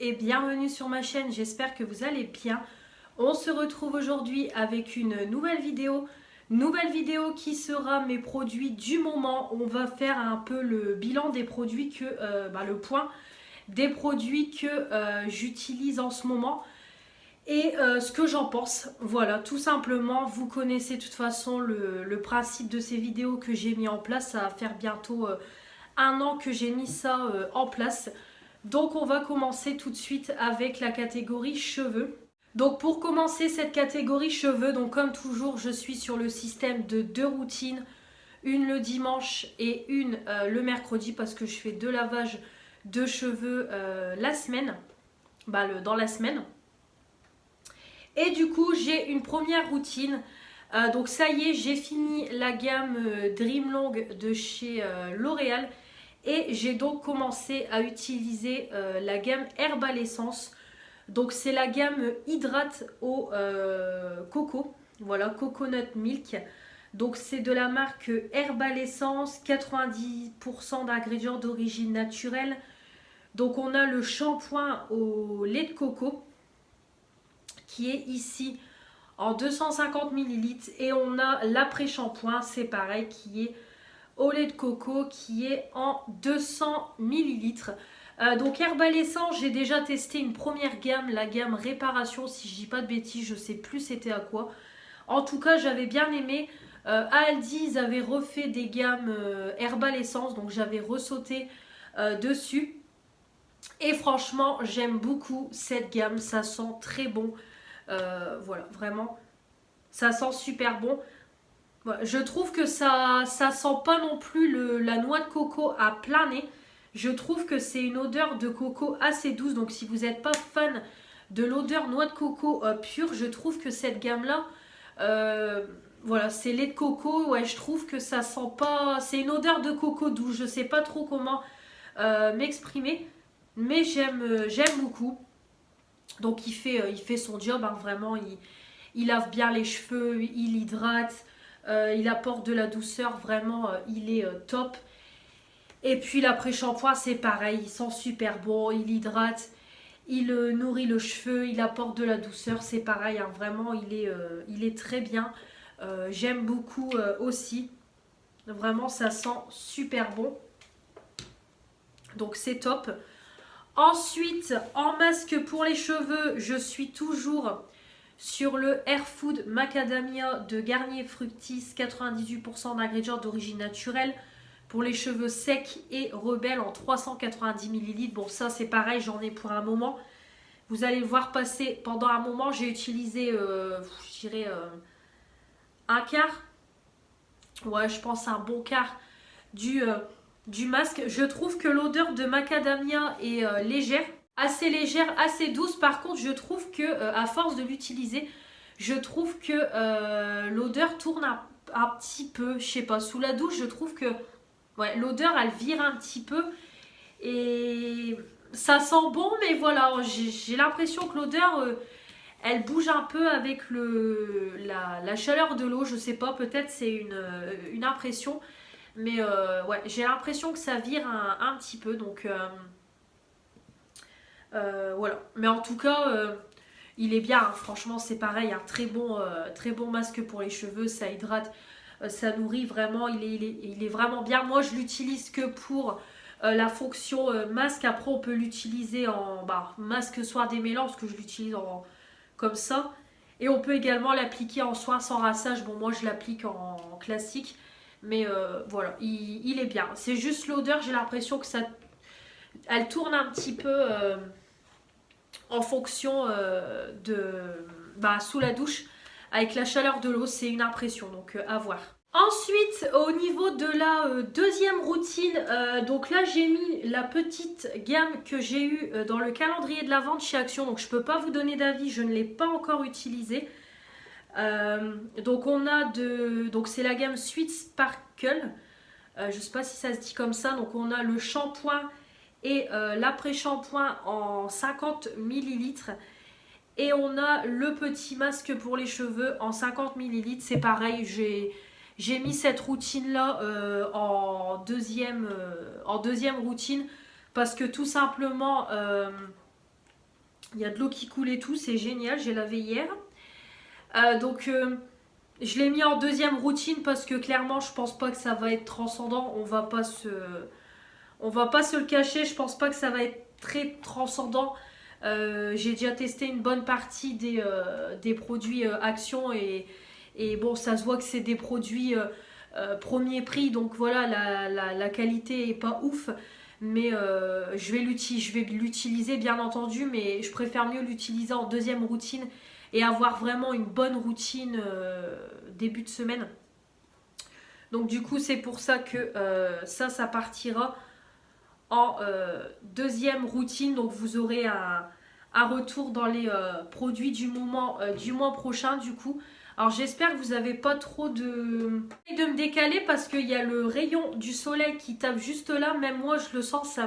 et bienvenue sur ma chaîne, j'espère que vous allez bien. On se retrouve aujourd'hui avec une nouvelle vidéo qui sera mes produits du moment. On va faire un peu le bilan des produits le point des produits que j'utilise en ce moment et ce que j'en pense. Voilà, tout simplement, vous connaissez de toute façon le principe de ces vidéos que j'ai mis en place. Ça va faire bientôt un an que j'ai mis ça en place. Donc on va commencer tout de suite avec la catégorie cheveux. Donc pour commencer cette catégorie cheveux, donc comme toujours je suis sur le système de 2 routines, une le dimanche et une le mercredi parce que je fais 2 lavages de cheveux la semaine, dans la semaine. Et du coup j'ai une première routine. Donc ça y est, j'ai fini la gamme Dream Long de chez L'Oréal. Et j'ai donc commencé à utiliser la gamme Herbal Essence. Donc c'est la gamme hydrate au coco. Voilà, Coconut Milk. Donc c'est de la marque Herbal Essence, 90% d'ingrédients d'origine naturelle. Donc on a le shampoing au lait de coco qui est ici en 250 ml. Et on a l'après-shampoing, c'est pareil, qui est au lait de coco qui est en 200 ml. Donc Herbal Essence, j'ai déjà testé une première gamme, la gamme réparation, si je dis pas de bêtises, je sais plus c'était à quoi. En tout cas, j'avais bien aimé. À Aldi, ils avaient refait des gammes Herbal Essence, donc j'avais ressauté dessus. Et franchement, j'aime beaucoup cette gamme, ça sent très bon. Voilà, vraiment, ça sent super bon. Voilà, je trouve que ça sent pas non plus la noix de coco à plein nez. Je trouve que c'est une odeur de coco assez douce. Donc si vous n'êtes pas fan de l'odeur noix de coco pure, je trouve que cette gamme-là, voilà, c'est lait de coco. Ouais, je trouve que ça sent pas... C'est une odeur de coco douce. Je sais pas trop comment m'exprimer. Mais j'aime beaucoup. Donc il fait son job, hein, vraiment. Il lave bien les cheveux, il hydrate. Il apporte de la douceur, vraiment, il est top. Et puis l'après-shampoing, c'est pareil, il sent super bon, il hydrate, il nourrit le cheveu, il apporte de la douceur, c'est pareil, hein, vraiment, il est très bien. J'aime beaucoup aussi, vraiment, ça sent super bon. Donc c'est top. Ensuite, en masque pour les cheveux, je suis toujours sur le Air Food Macadamia de Garnier Fructis, 98% d'ingrédients d'origine naturelle. Pour les cheveux secs et rebelles en 390 ml. Bon, ça c'est pareil, j'en ai pour un moment. Vous allez le voir passer pendant un moment. J'ai utilisé, je dirais, un quart. Ouais, je pense un bon quart du masque. Je trouve que l'odeur de macadamia est légère. Assez légère, assez douce. Par contre, je trouve que à force de l'utiliser, je trouve que l'odeur tourne un petit peu. Je sais pas, sous la douche, je trouve que ouais, l'odeur elle vire un petit peu et ça sent bon, mais voilà, j'ai l'impression que l'odeur elle bouge un peu avec la chaleur de l'eau. Je sais pas, peut-être c'est une impression, mais ouais, j'ai l'impression que ça vire un petit peu, donc voilà. Mais en tout cas, il est bien, hein. Franchement, c'est pareil, un très bon masque pour les cheveux, ça hydrate. Ça nourrit vraiment, il est vraiment bien. Moi, je l'utilise que pour la fonction masque. Après, on peut l'utiliser en masque soin démêlant, parce que je l'utilise comme ça. Et on peut également l'appliquer en soin sans rinçage. Bon, moi, je l'applique en classique. Mais voilà, il est bien. C'est juste l'odeur, j'ai l'impression que elle tourne un petit peu en fonction sous la douche. Avec la chaleur de l'eau, c'est une impression, donc à voir. Ensuite, au niveau de la deuxième routine, donc là j'ai mis la petite gamme que j'ai eue dans le calendrier de la vente chez Action. Donc je ne peux pas vous donner d'avis, je ne l'ai pas encore utilisée. Donc c'est la gamme Sweet Sparkle. Je ne sais pas si ça se dit comme ça. Donc on a le shampoing et l'après-shampoing en 50 ml. Et on a le petit masque pour les cheveux en 50 ml. C'est pareil, j'ai mis cette routine-là en deuxième routine parce que tout simplement, Il y a de l'eau qui coule et tout, c'est génial, j'ai lavé hier. Je l'ai mis en deuxième routine parce que clairement je pense pas que ça va être transcendant. On va pas se le cacher, je pense pas que ça va être très transcendant. J'ai déjà testé une bonne partie des produits Action et bon, ça se voit que c'est des produits premier prix, donc voilà, la qualité est pas ouf. Mais je vais l'utiliser bien entendu, mais je préfère mieux l'utiliser en deuxième routine et avoir vraiment une bonne routine début de semaine. Donc du coup c'est pour ça que ça partira en deuxième routine. Donc vous aurez un retour dans les produits du moment du mois prochain du coup. Alors j'espère que vous n'avez pas trop de me décaler parce qu'il y a le rayon du soleil qui tape juste là. Même moi je le sens,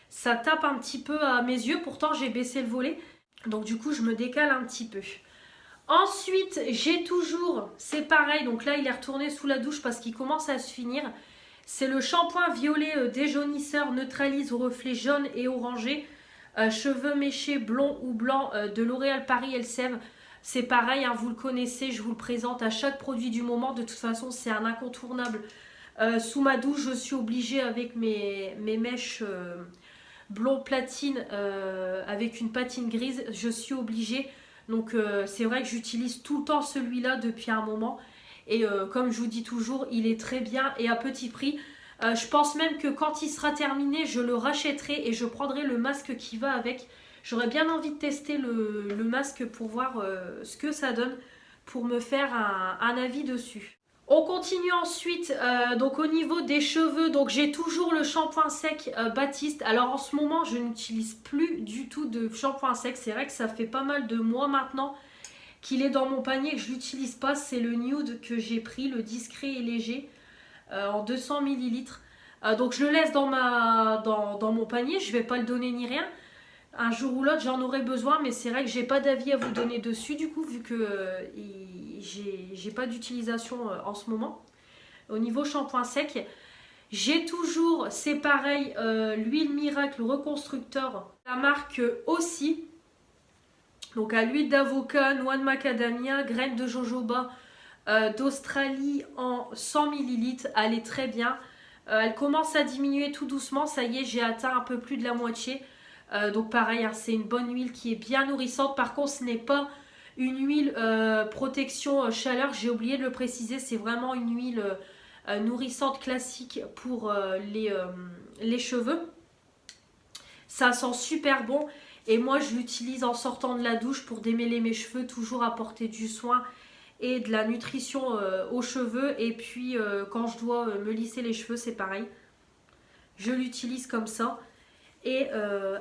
ça tape un petit peu à mes yeux. Pourtant j'ai baissé le volet. Donc du coup je me décale un petit peu. Ensuite j'ai toujours, c'est pareil, donc là il est retourné sous la douche parce qu'il commence à se finir. C'est le shampoing violet déjaunisseur neutralise aux reflets jaunes et orangés. Cheveux méchés blonds ou blancs de L'Oréal Paris Elseve. C'est pareil, hein, vous le connaissez, je vous le présente à chaque produit du moment. De toute façon, c'est un incontournable. Sous ma douche, je suis obligée avec mes mèches blond platine avec une patine grise. Je suis obligée. Donc, c'est vrai que j'utilise tout le temps celui-là depuis un moment. Et comme je vous dis toujours, il est très bien et à petit prix. Je pense même que quand il sera terminé, je le rachèterai et je prendrai le masque qui va avec. J'aurais bien envie de tester le masque pour voir ce que ça donne, pour me faire un avis dessus. On continue ensuite, donc au niveau des cheveux, donc j'ai toujours le shampoing sec Baptiste. Alors en ce moment, je n'utilise plus du tout de shampoing sec. C'est vrai que ça fait pas mal de mois maintenant qu'il est dans mon panier, que je l'utilise pas. C'est le nude que j'ai pris, le discret et léger, en 200 ml. Donc je le laisse dans mon panier, je vais pas le donner ni rien. Un jour ou l'autre j'en aurai besoin, mais c'est vrai que j'ai pas d'avis à vous donner dessus du coup, vu que j'ai pas d'utilisation en ce moment. Au niveau shampoing sec, j'ai toujours, c'est pareil, l'huile Miracle Reconstructeur, la marque aussi. Donc à l'huile d'avocat, noix de macadamia, graines de jojoba d'Australie en 100 ml. Elle est très bien. Elle commence à diminuer tout doucement. Ça y est, j'ai atteint un peu plus de la moitié. Donc pareil, hein, c'est une bonne huile qui est bien nourrissante. Par contre, ce n'est pas une huile protection chaleur. J'ai oublié de le préciser. C'est vraiment une huile nourrissante classique pour les cheveux. Ça sent super bon. Et moi, je l'utilise en sortant de la douche pour démêler mes cheveux. Toujours apporter du soin et de la nutrition aux cheveux. Et puis, quand je dois me lisser les cheveux, c'est pareil. Je l'utilise comme ça. Et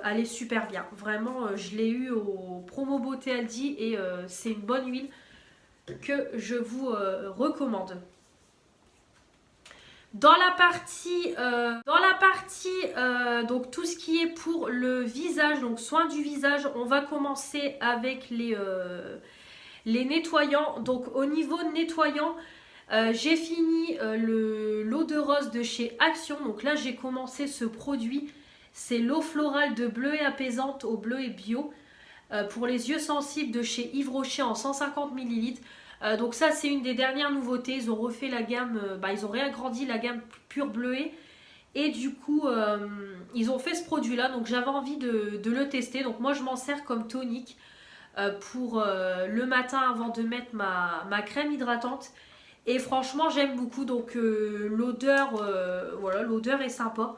elle est super bien. Vraiment, je l'ai eu au Promo Beauté Aldi et c'est une bonne huile que je vous recommande. Dans la partie, donc tout ce qui est pour le visage, donc soins du visage, on va commencer avec les nettoyants. Donc au niveau nettoyant, j'ai fini l'eau de rose de chez Action. Donc là, j'ai commencé ce produit. C'est l'eau florale de bleuet apaisante au bleuet bio pour les yeux sensibles de chez Yves Rocher en 150 ml. Donc ça, c'est une des dernières nouveautés. Ils ont refait la gamme, ils ont réagrandi la gamme pure bleuet. Et du coup, ils ont fait ce produit-là. Donc j'avais envie de le tester. Donc moi, je m'en sers comme tonique pour le matin avant de mettre ma crème hydratante. Et franchement, j'aime beaucoup. Donc l'odeur, voilà, l'odeur est sympa.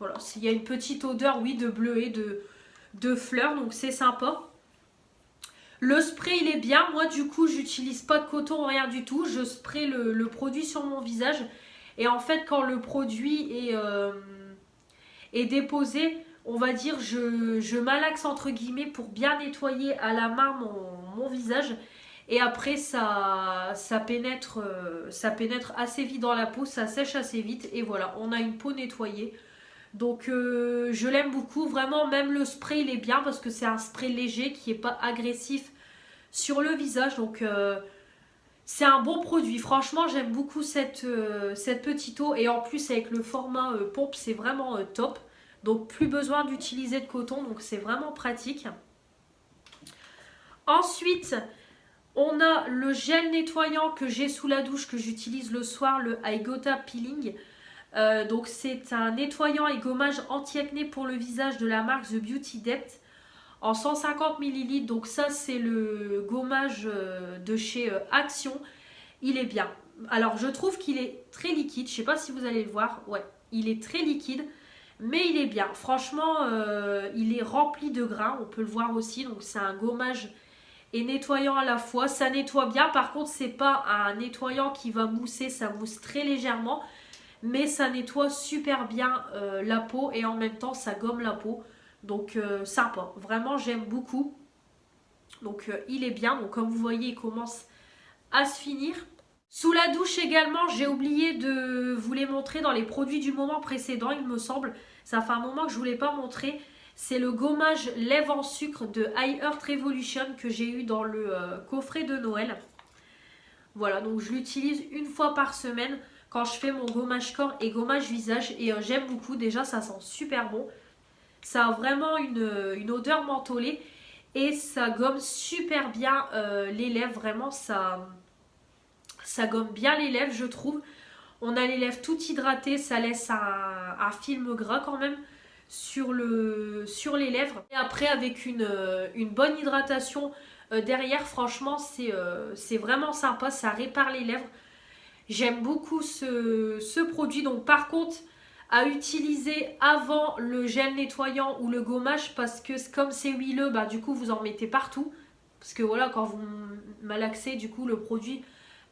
Voilà, s'il y a une petite odeur, oui, de bleuet, de fleurs, donc c'est sympa. Le spray, il est bien. Moi, du coup, j'utilise pas de coton, rien du tout. Je spray le produit sur mon visage. Et en fait, quand le produit est déposé, on va dire, je malaxe entre guillemets pour bien nettoyer à la main mon visage. Et après, ça pénètre assez vite dans la peau, ça sèche assez vite. Et voilà, on a une peau nettoyée. Donc je l'aime beaucoup, vraiment. Même le spray il est bien parce que c'est un spray léger qui n'est pas agressif sur le visage. Donc c'est un bon produit, franchement j'aime beaucoup cette petite eau. Et en plus avec le format pompe, c'est vraiment top. Donc plus besoin d'utiliser de coton, donc c'est vraiment pratique. Ensuite, on a le gel nettoyant que j'ai sous la douche, que j'utilise le soir, le Aigota Peeling. Donc c'est un nettoyant et gommage anti-acné pour le visage de la marque The Beauty Depth en 150 ml. Donc ça c'est le gommage de chez Action. Il est bien. Alors je trouve qu'il est très liquide, je ne sais pas si vous allez le voir. Ouais, il est très liquide, mais il est bien. Franchement, il est rempli de grains, on peut le voir aussi. Donc c'est un gommage et nettoyant à la fois. Ça nettoie bien, par contre c'est pas un nettoyant qui va mousser, ça mousse très légèrement. Mais ça nettoie super bien la peau et en même temps ça gomme la peau. Donc sympa, vraiment j'aime beaucoup. Donc il est bien, donc comme vous voyez il commence à se finir. Sous la douche également, j'ai oublié de vous les montrer dans les produits du moment précédent, il me semble. Ça fait un moment que je ne vous l'ai pas montré. C'est le gommage lèvres en sucre de High Earth Revolution que j'ai eu dans le coffret de Noël. Voilà, donc je l'utilise une fois par semaine quand je fais mon gommage corps et gommage visage. Et j'aime beaucoup, déjà ça sent super bon. Ça a vraiment une odeur mentholée et ça gomme super bien les lèvres. Vraiment, ça gomme bien les lèvres, je trouve. On a les lèvres toutes hydratées, ça laisse un film gras quand même sur les lèvres. Et après, avec une bonne hydratation derrière, franchement, c'est vraiment sympa, ça répare les lèvres. J'aime beaucoup ce produit. Donc par contre, à utiliser avant le gel nettoyant ou le gommage, parce que comme c'est huileux, bah, du coup vous en mettez partout. Parce que voilà, quand vous malaxez, du coup le produit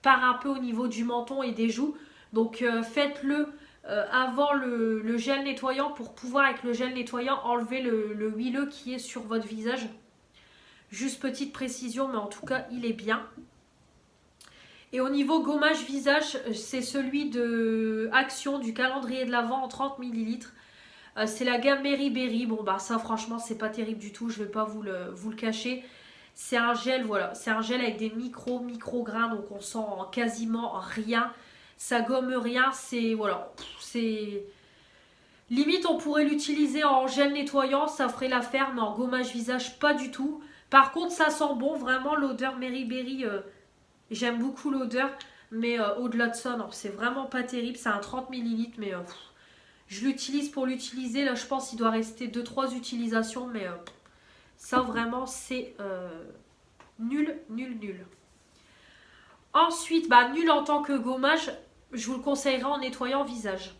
part un peu au niveau du menton et des joues. Donc faites-le avant le gel nettoyant pour pouvoir avec le gel nettoyant enlever le huileux qui est sur votre visage. Juste petite précision, mais en tout cas il est bien. Et au niveau gommage visage, c'est celui de Action du calendrier de l'Avent en 30 ml. C'est la gamme Berry Berry. Bon bah ça franchement c'est pas terrible du tout, je vais pas vous le cacher. C'est un gel, voilà, c'est un gel avec des micro grains, donc on sent quasiment rien. Ça gomme rien, c'est voilà, c'est limite on pourrait l'utiliser en gel nettoyant, ça ferait l'affaire, mais en gommage visage pas du tout. Par contre ça sent bon, vraiment l'odeur Berry Berry. J'aime beaucoup l'odeur, mais au-delà de ça, non, c'est vraiment pas terrible. C'est un 30 ml, mais je l'utilise pour l'utiliser. Là, je pense qu'il doit rester 2-3 utilisations, mais ça, vraiment, c'est nul, nul, nul. Ensuite, bah, nul en tant que gommage, je vous le conseillerais en nettoyant visage.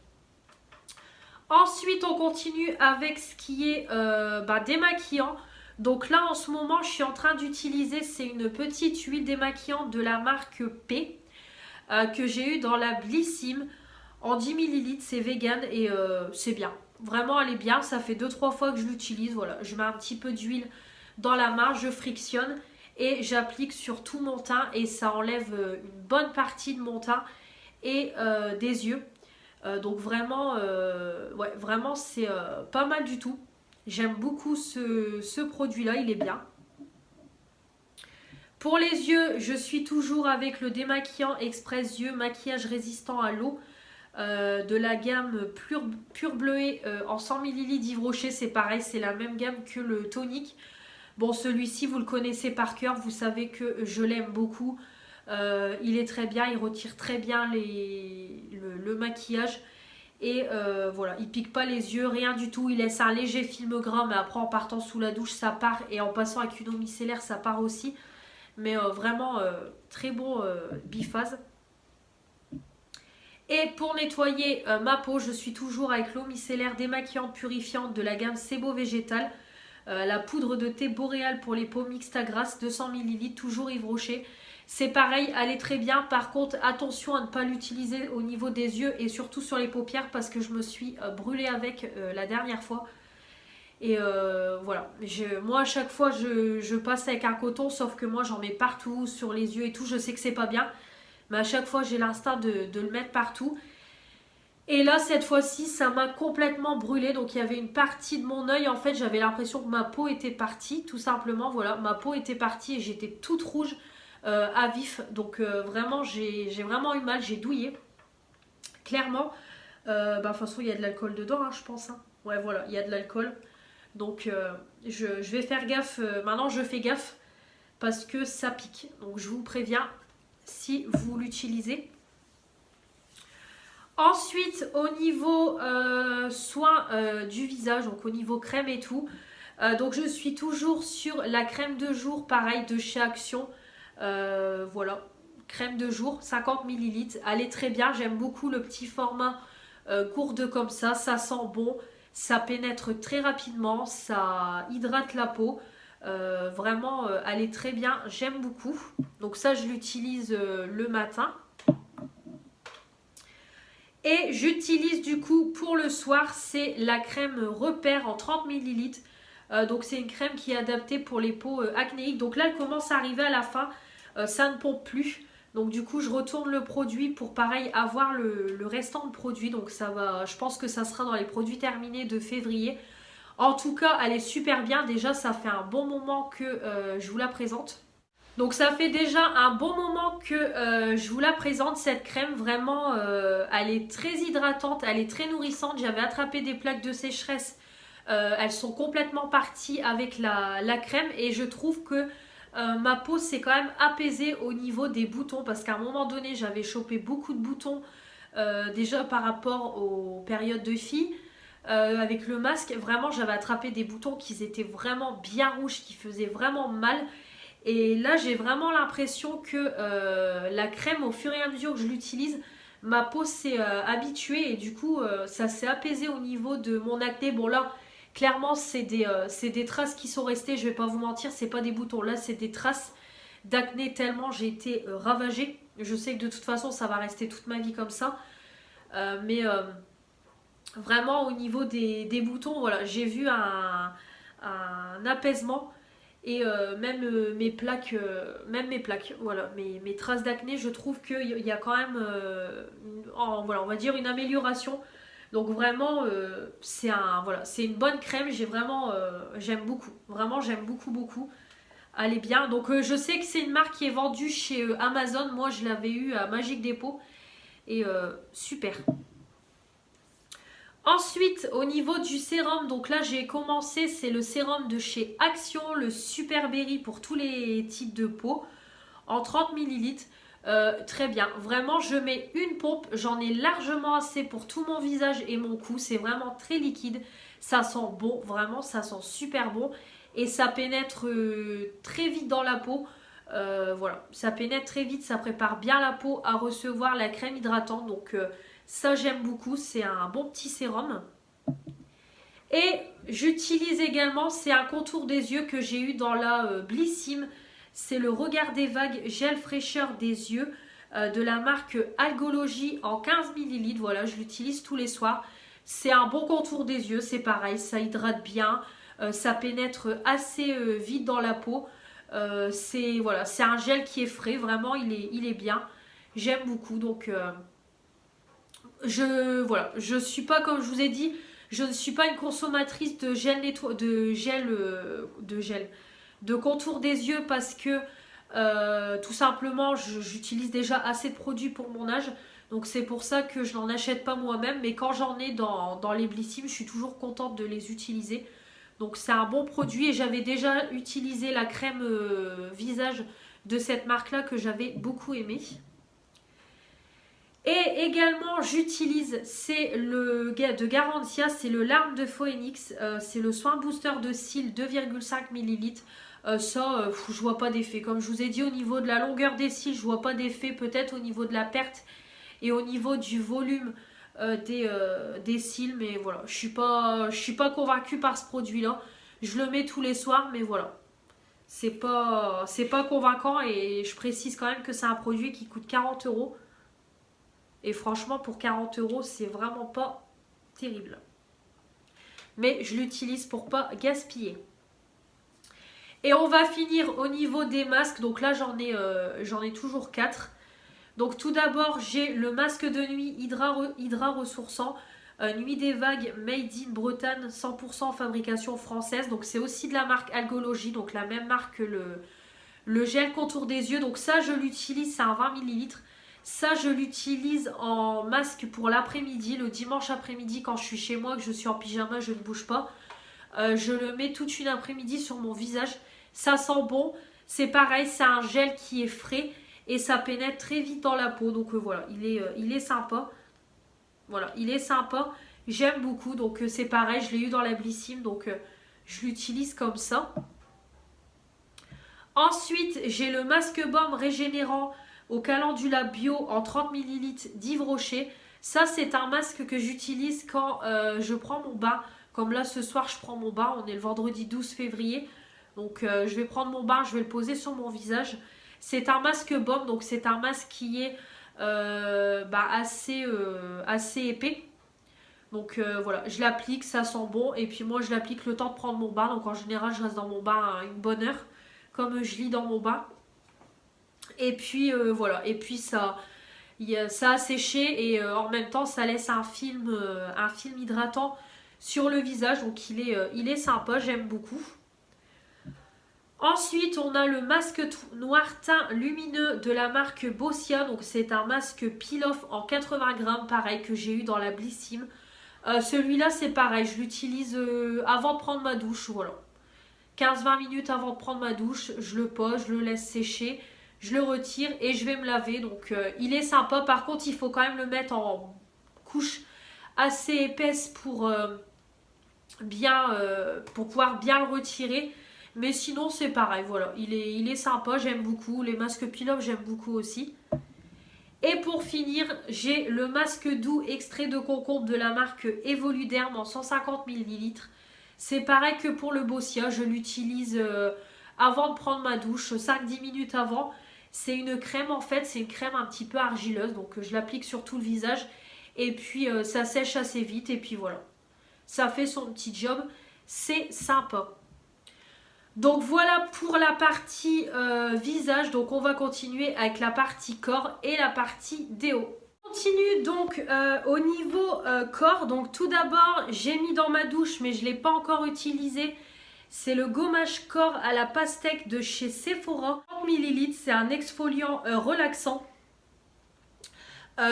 Ensuite, on continue avec ce qui est démaquillant. Donc là, en ce moment, je suis en train d'utiliser, c'est une petite huile démaquillante de la marque P que j'ai eu dans la Blissim en 10 ml. C'est vegan et c'est bien. Vraiment, elle est bien. Ça fait 2-3 fois que je l'utilise. Voilà, je mets un petit peu d'huile dans la main, je frictionne et j'applique sur tout mon teint et ça enlève une bonne partie de mon teint et des yeux. Donc vraiment, ouais, vraiment c'est pas mal du tout. J'aime beaucoup ce produit-là, il est bien. Pour les yeux, je suis toujours avec le démaquillant Express Yeux maquillage résistant à l'eau de la gamme Pure Bleuet en 100 ml d'Yves Rocher. C'est pareil, c'est la même gamme que le tonique. Bon, celui-ci, vous le connaissez par cœur, vous savez que je l'aime beaucoup. Il est très bien, il retire très bien le maquillage. Et voilà, il pique pas les yeux, rien du tout. Il laisse un léger film gras, mais après en partant sous la douche, ça part. Et en passant avec une eau micellaire, ça part aussi. Mais vraiment, très bon biphase. Et pour nettoyer ma peau, je suis toujours avec l'eau micellaire démaquillante purifiante de la gamme Sebo Végétal. La poudre de thé boréal pour les peaux mixtes à grasse, 200 ml, toujours Yves Rocher. C'est pareil, elle est très bien. Par contre, attention à ne pas l'utiliser au niveau des yeux et surtout sur les paupières parce que je me suis brûlée avec la dernière fois. Et voilà, moi à chaque fois je passe avec un coton, sauf que moi j'en mets partout, sur les yeux et tout. Je sais que c'est pas bien, mais à chaque fois j'ai l'instinct de le mettre partout. Et là cette fois-ci ça m'a complètement brûlée. Donc il y avait une partie de mon œil, en fait j'avais l'impression que ma peau était partie, tout simplement. Voilà, ma peau était partie et j'étais toute rouge. À vif, donc vraiment j'ai vraiment eu mal, j'ai douillé clairement. De toute façon il y a de l'alcool dedans, hein, je pense, hein. Ouais, voilà, il y a de l'alcool. Donc je vais faire gaffe. Maintenant, je fais gaffe parce que ça pique. Donc je vous préviens si vous l'utilisez. Ensuite, au niveau soin du visage, donc au niveau crème et tout, donc je suis toujours sur la crème de jour, pareil, de chez Action. Voilà, crème de jour, 50 millilitres. Elle est très bien, j'aime beaucoup le petit format gourde comme ça sent bon, ça pénètre très rapidement, ça hydrate la peau. Vraiment, elle est très bien, j'aime beaucoup. Donc ça, je l'utilise le matin. Et j'utilise du coup pour le soir, c'est la crème Repère en 30 millilitres. Donc c'est une crème qui est adaptée pour les peaux acnéiques. Donc là, elle commence à arriver à la fin. Ça ne pompe plus. Donc du coup, je retourne le produit pour pareil avoir le restant de produit. Donc ça va, je pense que ça sera dans les produits terminés de février. En tout cas, elle est super bien. Déjà, ça fait un bon moment que je vous la présente. Donc ça fait déjà un bon moment que je vous la présente, cette crème. Vraiment, elle est très hydratante, elle est très nourrissante. J'avais attrapé des plaques de sécheresse. Elles sont complètement parties avec la crème. Et je trouve que ma peau s'est quand même apaisée au niveau des boutons. Parce qu'à un moment donné, j'avais chopé beaucoup de boutons. Déjà par rapport aux périodes de filles. Avec le masque, vraiment, j'avais attrapé des boutons qui étaient vraiment bien rouges, qui faisaient vraiment mal. Et là, j'ai vraiment l'impression que la crème, au fur et à mesure que je l'utilise, ma peau s'est habituée et du coup, ça s'est apaisé au niveau de mon acné. Bon là, clairement, c'est des traces qui sont restées, je vais pas vous mentir, c'est pas des boutons. Là, c'est des traces d'acné tellement j'ai été ravagée. Je sais que de toute façon, ça va rester toute ma vie comme ça. Mais vraiment, au niveau des boutons, voilà, j'ai vu un apaisement. Et même mes plaques, voilà, mes traces d'acné, je trouve qu'il y a quand même, voilà, on va dire une amélioration. Donc vraiment, c'est une bonne crème. J'aime beaucoup. Vraiment, j'aime beaucoup, beaucoup. Elle est bien. Donc je sais que c'est une marque qui est vendue chez Amazon. Moi, je l'avais eu à Magic Depot. Et super. Ensuite, au niveau du sérum, donc là j'ai commencé, c'est le sérum de chez Action, le Super Berry pour tous les types de peau, en 30 millilitres. Très bien, vraiment je mets une pompe, j'en ai largement assez pour tout mon visage et mon cou, c'est vraiment très liquide, ça sent bon, vraiment ça sent super bon et ça pénètre très vite dans la peau. Voilà, ça pénètre très vite, ça prépare bien la peau à recevoir la crème hydratante, donc ça j'aime beaucoup, c'est un bon petit sérum. Et j'utilise également, c'est un contour des yeux que j'ai eu dans la Blissim. C'est le Regard des Vagues gel fraîcheur des yeux de la marque Algologie en 15 millilitres. Voilà, je l'utilise tous les soirs. C'est un bon contour des yeux, c'est pareil, ça hydrate bien, ça pénètre assez vite dans la peau. C'est voilà, c'est un gel qui est frais, vraiment il est bien. J'aime beaucoup, donc je suis pas, comme je vous ai dit, je ne suis pas une consommatrice de de contour des yeux parce que tout simplement j'utilise déjà assez de produits pour mon âge. Donc c'est pour ça que je n'en achète pas moi-même. Mais quand j'en ai dans les Blissim, je suis toujours contente de les utiliser. Donc c'est un bon produit et j'avais déjà utilisé la crème visage de cette marque-là que j'avais beaucoup aimé. Et également j'utilise, c'est le de Garantia, c'est le Larme de Phoenix, c'est le soin booster de cils 2,5 ml. Je vois pas d'effet. Comme je vous ai dit, au niveau de la longueur des cils, je vois pas d'effet. Peut-être au niveau de la perte et au niveau du volume des cils. Mais voilà, je suis pas convaincue par ce produit-là. Je le mets tous les soirs, mais voilà. C'est pas convaincant et je précise quand même que c'est un produit qui coûte 40 euros. Et franchement, pour 40 euros, c'est vraiment pas terrible. Mais je l'utilise pour pas gaspiller. Et on va finir au niveau des masques. Donc là, j'en ai toujours 4. Donc tout d'abord, j'ai le masque de nuit Hydra ressourçant. Nuit des vagues made in Bretagne, 100% fabrication française. Donc c'est aussi de la marque Algologie. Donc la même marque que le gel contour des yeux. Donc ça, je l'utilise, c'est un 20 ml. Ça, je l'utilise en masque pour l'après-midi, le dimanche après-midi quand je suis chez moi, que je suis en pyjama, je ne bouge pas. Je le mets toute une après-midi sur mon visage. Ça sent bon. C'est pareil, c'est un gel qui est frais et ça pénètre très vite dans la peau. Donc voilà, il est sympa. Voilà, il est sympa. J'aime beaucoup. Donc c'est pareil, je l'ai eu dans la Blissim. Donc je l'utilise comme ça. Ensuite, j'ai le masque baume régénérant au calendula bio en 30 ml d'Yves Rocher. Ça, c'est un masque que j'utilise quand je prends mon bain. Comme là, ce soir, je prends mon bain. On est le vendredi 12 février. Donc, je vais prendre mon bain, je vais le poser sur mon visage. C'est un masque baume, donc c'est un masque qui est assez épais. Donc voilà, je l'applique, ça sent bon. Et puis moi, je l'applique le temps de prendre mon bain. Donc en général, je reste dans mon bain une bonne heure, comme je lis dans mon bain. Et puis voilà, et puis ça a séché et en même temps, ça laisse un film hydratant sur le visage. Donc il est sympa, j'aime beaucoup. Ensuite, on a le masque noir teint lumineux de la marque Boscia. Donc, c'est un masque peel-off en 80 grammes, pareil, que j'ai eu dans la Blissim. Celui-là, c'est pareil, je l'utilise avant de prendre ma douche, voilà. 15-20 minutes avant de prendre ma douche, je le pose, je le laisse sécher, je le retire et je vais me laver. Donc, il est sympa. Par contre, il faut quand même le mettre en couche assez épaisse pour pouvoir bien le retirer. Mais sinon, c'est pareil, voilà. Il est sympa, j'aime beaucoup. Les masques peel-off, j'aime beaucoup aussi. Et pour finir, j'ai le masque doux extrait de concombre de la marque Evoluderm en 150 ml. C'est pareil que pour le Boscia, je l'utilise avant de prendre ma douche, 5-10 minutes avant. C'est une crème en fait, c'est une crème un petit peu argileuse. Donc je l'applique sur tout le visage. Et puis ça sèche assez vite et puis voilà. Ça fait son petit job, c'est sympa. Donc voilà pour la partie visage. Donc on va continuer avec la partie corps et la partie déo. On continue donc au niveau corps. Donc tout d'abord, j'ai mis dans ma douche mais je ne l'ai pas encore utilisé. C'est le gommage corps à la pastèque de chez Sephora. 30 ml, c'est un exfoliant relaxant.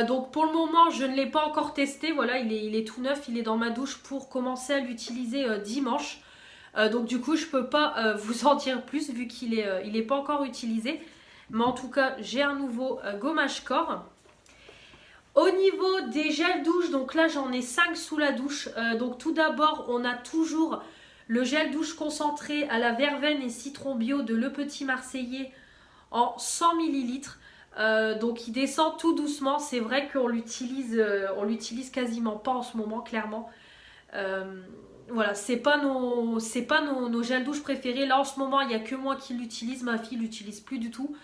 Donc pour le moment, je ne l'ai pas encore testé. Voilà, il est tout neuf, il est dans ma douche pour commencer à l'utiliser dimanche. Donc du coup je peux pas vous en dire plus vu qu'il est pas encore utilisé. Mais en tout cas j'ai un nouveau gommage corps. Au niveau des gels douche, donc là j'en ai 5 sous la douche. Donc tout d'abord on a toujours le gel douche concentré à la verveine et citron bio de Le Petit Marseillais en 100 ml. Donc il descend tout doucement. C'est vrai qu'on l'utilise quasiment pas en ce moment clairement. Voilà, c'est pas nos gels douche préférés. Là en ce moment, il n'y a que moi qui l'utilise. Ma fille l'utilise plus du tout.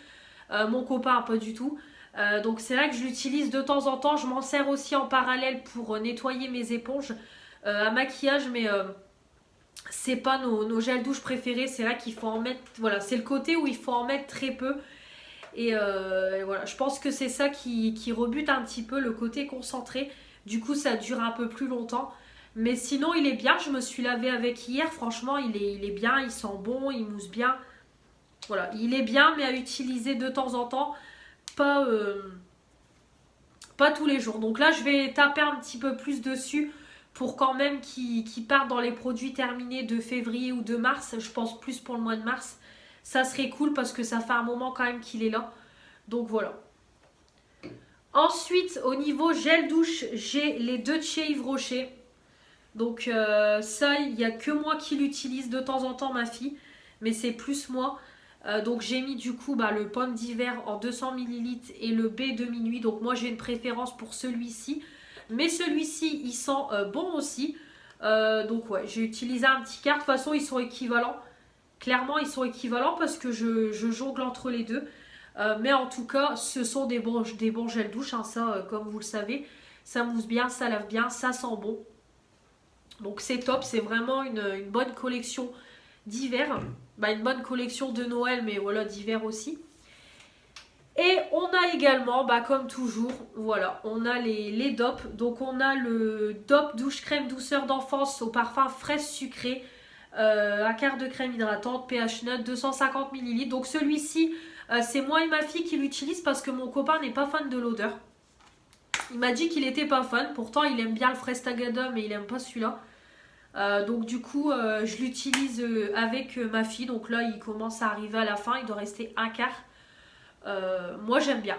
Mon copain pas du tout. Donc c'est vrai que je l'utilise de temps en temps. Je m'en sers aussi en parallèle pour nettoyer mes éponges à maquillage. Mais c'est pas nos gels douche préférés. C'est vrai qu'il faut en mettre... Voilà, c'est le côté où il faut en mettre très peu. Et voilà, je pense que c'est ça qui rebute un petit peu, le côté concentré. Du coup, ça dure un peu plus longtemps. Mais sinon, il est bien. Je me suis lavée avec hier. Franchement, il est bien. Il sent bon. Il mousse bien. Voilà. Il est bien, mais à utiliser de temps en temps. Pas tous les jours. Donc là, je vais taper un petit peu plus dessus. Pour quand même qu'il parte dans les produits terminés de février ou de mars. Je pense plus pour le mois de mars. Ça serait cool parce que ça fait un moment quand même qu'il est là. Donc voilà. Ensuite, au niveau gel douche, j'ai les deux de chez Yves Rocher. Donc ça, il n'y a que moi qui l'utilise de temps en temps, ma fille. Mais c'est plus moi. Donc j'ai mis du coup le pomme d'hiver en 200 ml et le baie de minuit. Donc moi j'ai une préférence pour celui-ci. Mais celui-ci, il sent bon aussi. Donc ouais, j'ai utilisé un petit quart. De toute façon, ils sont équivalents. Clairement, ils sont équivalents parce que je jongle entre les deux. Mais en tout cas, ce sont des bons gels douche. Hein, ça, comme vous le savez, ça mousse bien, ça lave bien, ça sent bon. Donc c'est top, c'est vraiment une bonne collection d'hiver. Une bonne collection de Noël, mais voilà, d'hiver aussi. Et on a également, comme toujours, voilà, on a les DOP. Donc on a le DOP douche crème douceur d'enfance au parfum fraise sucrée. Un quart de crème hydratante, pH neutre, 250 ml. Donc celui-ci, C'est moi et ma fille qui l'utilisent parce que mon copain n'est pas fan de l'odeur. Il m'a dit qu'il était pas fan, pourtant il aime bien le fraise tagada mais il aime pas celui-là. Donc du coup je l'utilise avec ma fille, donc là il commence à arriver à la fin, il doit rester un quart. Moi j'aime bien.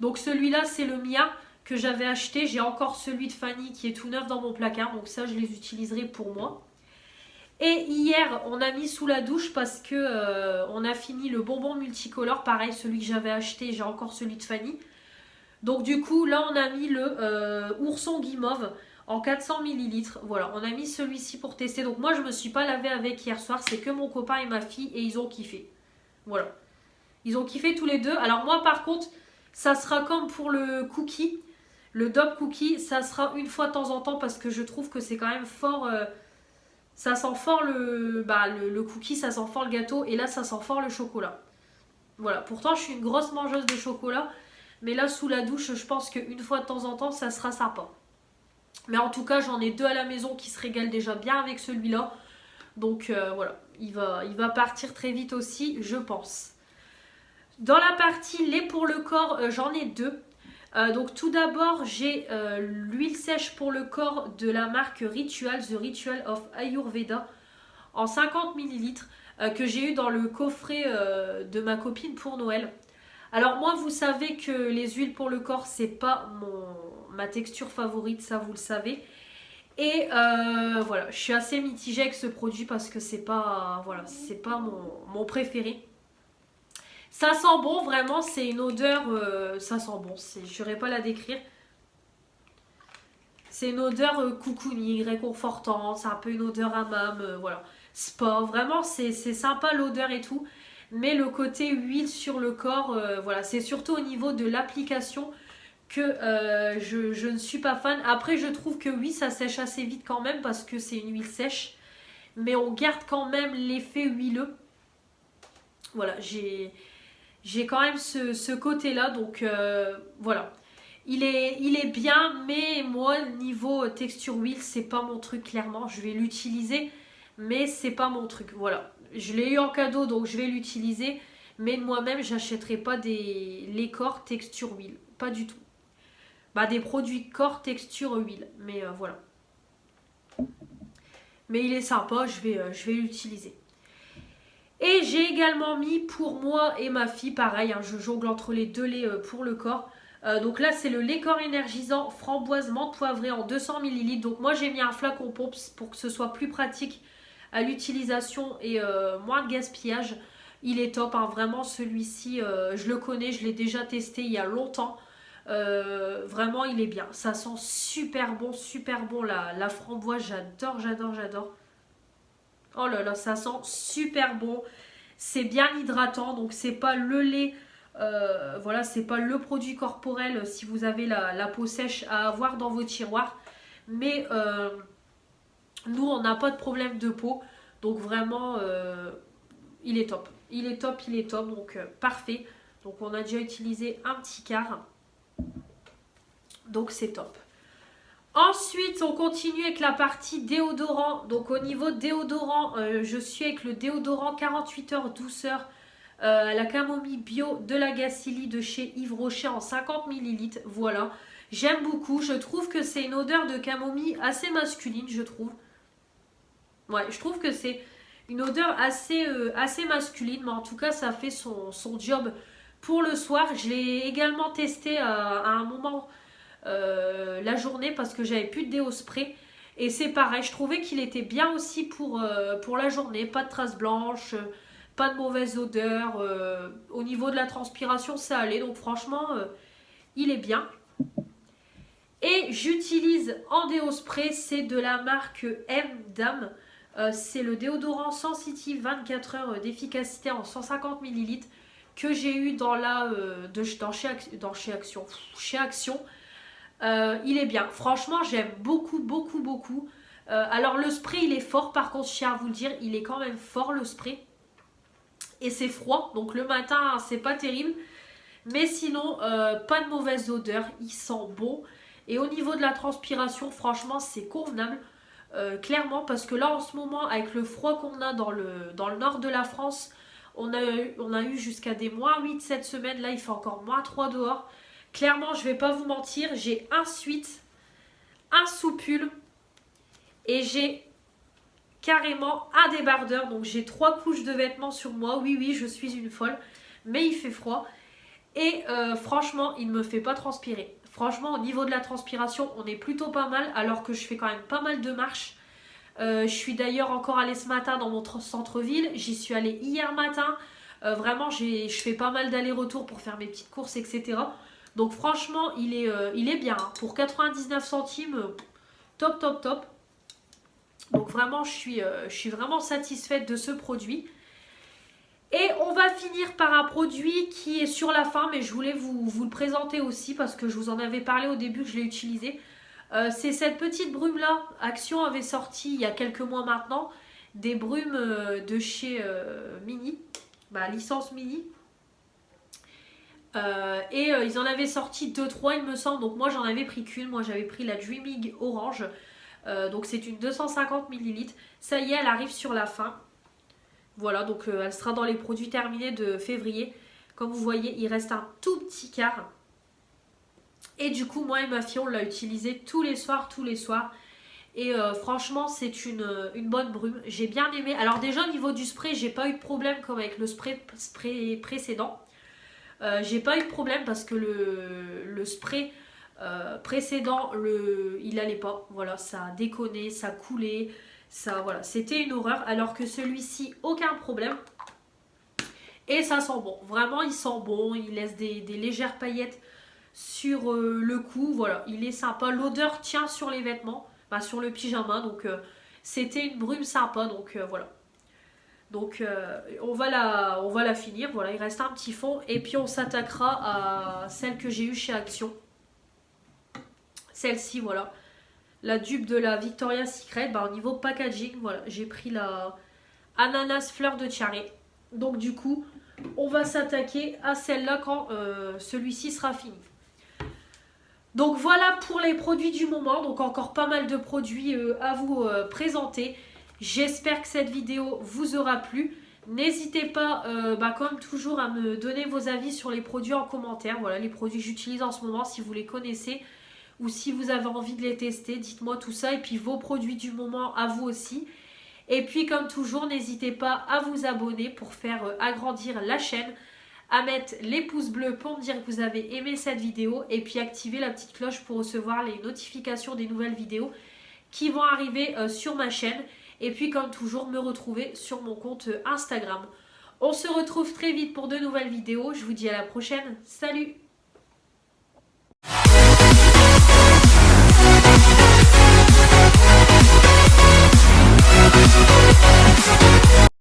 Donc celui-là c'est le mien que j'avais acheté, j'ai encore celui de Fanny qui est tout neuf dans mon placard, donc ça je les utiliserai pour moi. Et hier on a mis sous la douche parce que on a fini le bonbon multicolore, pareil celui que j'avais acheté, j'ai encore celui de Fanny. Donc du coup là on a mis le ourson guimauve en 400 ml. Voilà, on a mis celui-ci pour tester. Donc moi je me suis pas lavée avec hier soir, c'est que mon copain et ma fille et ils ont kiffé. Voilà. Ils ont kiffé tous les deux. Alors moi par contre, ça sera comme pour le cookie, le Dove cookie, ça sera une fois de temps en temps parce que je trouve que c'est quand même fort... ça sent fort le cookie, ça sent fort le gâteau et là ça sent fort le chocolat. Voilà, pourtant je suis une grosse mangeuse de chocolat, mais là sous la douche je pense qu'une fois de temps en temps ça sera sympa. Mais en tout cas j'en ai deux à la maison qui se régalent déjà bien avec celui-là. Donc voilà, il va partir très vite aussi je pense. Dans la partie lait pour le corps, j'en ai deux. Donc tout d'abord j'ai l'huile sèche pour le corps de la marque Ritual, The Ritual of Ayurveda en 50 ml que j'ai eu dans le coffret de ma copine pour Noël. Alors moi vous savez que les huiles pour le corps c'est pas ma texture favorite, ça vous le savez. Et voilà, je suis assez mitigée avec ce produit parce que c'est pas, voilà, c'est pas mon préféré. Ça sent bon, vraiment, c'est une odeur, ça sent bon, je ne saurais pas la décrire. C'est une odeur cocooning, réconfortante, c'est un peu une odeur hammam, voilà. Spa, vraiment, c'est sympa l'odeur et tout. Mais le côté huile sur le corps, voilà, c'est surtout au niveau de l'application que je ne suis pas fan. Après, je trouve que oui, ça sèche assez vite quand même parce que c'est une huile sèche. Mais on garde quand même l'effet huileux. Voilà, j'ai quand même ce côté-là, donc voilà. Il est bien, mais moi, niveau texture huile, c'est pas mon truc, clairement. Je vais l'utiliser, mais c'est pas mon truc, voilà. Je l'ai eu en cadeau, donc je vais l'utiliser. Mais moi-même, j'achèterai pas les corps texture huile, pas du tout. Bah, des produits corps texture huile, mais voilà. Mais il est sympa, je vais l'utiliser. Et j'ai également mis pour moi et ma fille, pareil, hein, je jongle entre les deux laits pour le corps. Donc là, c'est le lait corps énergisant framboise menthe poivrée en 200 ml. Donc moi, j'ai mis un flacon Pops pour que ce soit plus pratique à l'utilisation et moins de gaspillage. Il est top, hein, vraiment celui-ci, je le connais, je l'ai déjà testé il y a longtemps. Vraiment, il est bien. Ça sent super bon la framboise, j'adore. Oh là là, ça sent super bon. C'est bien hydratant, donc c'est pas le lait, voilà, c'est pas le produit corporel si vous avez la peau sèche à avoir dans vos tiroirs. Mais nous, on n'a pas de problème de peau, donc vraiment, il est top. Il est top, donc parfait. Donc on a déjà utilisé un petit quart, donc c'est top. Ensuite, on continue avec la partie déodorant. Donc au niveau déodorant, je suis avec le déodorant 48 heures douceur la camomille bio de la Gacilly de chez Yves Rocher en 50 ml. Voilà, j'aime beaucoup. Je trouve que c'est une odeur de camomille assez masculine, je trouve. Ouais, je trouve que c'est une odeur assez masculine, mais en tout cas, ça fait son job pour le soir. Je l'ai également testé à un moment la journée parce que j'avais plus de déo spray et c'est pareil, je trouvais qu'il était bien aussi pour la journée, pas de traces blanches, pas de mauvaise odeur, au niveau de la transpiration ça allait, donc franchement il est bien. Et j'utilise en déo spray, c'est de la marque M-Dame, c'est le déodorant Sensitive 24 heures d'efficacité en 150 ml que j'ai eu dans chez Action. Il est bien, franchement j'aime beaucoup. Alors le spray il est fort, par contre je tiens à vous le dire, il est quand même fort le spray. Et c'est froid, donc le matin c'est pas terrible. Mais sinon pas de mauvaise odeur, il sent bon. Et au niveau de la transpiration, franchement c'est convenable. Clairement, parce que là en ce moment avec le froid qu'on a dans le nord de la France, On a eu jusqu'à des -8 cette semaine. Là, il fait encore -3 dehors. Clairement, je vais pas vous mentir, j'ai un sweat, un sous-pull et j'ai carrément un débardeur. Donc j'ai 3 couches de vêtements sur moi. Oui, oui, je suis une folle. Mais il fait froid. Et franchement, il ne me fait pas transpirer. Franchement, au niveau de la transpiration, on est plutôt pas mal. Alors que je fais quand même pas mal de marches. Je suis d'ailleurs encore allée ce matin dans mon centre-ville. J'y suis allée hier matin. Vraiment, je fais pas mal d'allers-retours pour faire mes petites courses, etc. Donc franchement, il est bien. Hein. Pour 99 centimes, top, top, top. Donc vraiment, je suis vraiment satisfaite de ce produit. Et on va finir par un produit qui est sur la fin, mais je voulais vous le présenter aussi parce que je vous en avais parlé au début, que je l'ai utilisé. C'est cette petite brume-là. Action avait sorti il y a quelques mois maintenant des brumes de chez Mini, licence Mini. Ils en avaient sorti 2-3 il me semble, donc moi j'en avais pris qu'une, moi j'avais pris la Dreaming Orange, donc c'est une 250 ml, ça y est elle arrive sur la fin, voilà donc elle sera dans les produits terminés de février, comme vous voyez il reste un tout petit quart, et du coup moi et ma fille on l'a utilisé tous les soirs, et franchement c'est une bonne brume, j'ai bien aimé. Alors déjà au niveau du spray j'ai pas eu de problème comme avec le spray précédent. J'ai pas eu de problème parce que le spray précédent, il allait pas. Voilà, ça a déconné, ça coulait, ça, voilà, c'était une horreur. Alors que celui-ci, aucun problème. Et ça sent bon. Vraiment, il sent bon. Il laisse des légères paillettes sur le cou. Voilà, il est sympa. L'odeur tient sur les vêtements, sur le pyjama. Donc, c'était une brume sympa. Donc, voilà. Donc on va la finir, voilà, il reste un petit fond et puis on s'attaquera à celle que j'ai eue chez Action. Celle-ci, voilà, la dupe de la Victoria's Secret, au niveau packaging, voilà, j'ai pris la ananas fleur de cherry. Donc du coup, on va s'attaquer à celle-là quand celui-ci sera fini. Donc voilà pour les produits du moment, donc encore pas mal de produits à vous présenter. J'espère que cette vidéo vous aura plu. N'hésitez pas, comme toujours, à me donner vos avis sur les produits en commentaire. Voilà, les produits que j'utilise en ce moment, si vous les connaissez ou si vous avez envie de les tester, dites-moi tout ça. Et puis vos produits du moment à vous aussi. Et puis comme toujours, n'hésitez pas à vous abonner pour faire agrandir la chaîne, à mettre les pouces bleus pour me dire que vous avez aimé cette vidéo et puis activer la petite cloche pour recevoir les notifications des nouvelles vidéos qui vont arriver sur ma chaîne. Et puis comme toujours, me retrouver sur mon compte Instagram. On se retrouve très vite pour de nouvelles vidéos. Je vous dis à la prochaine. Salut!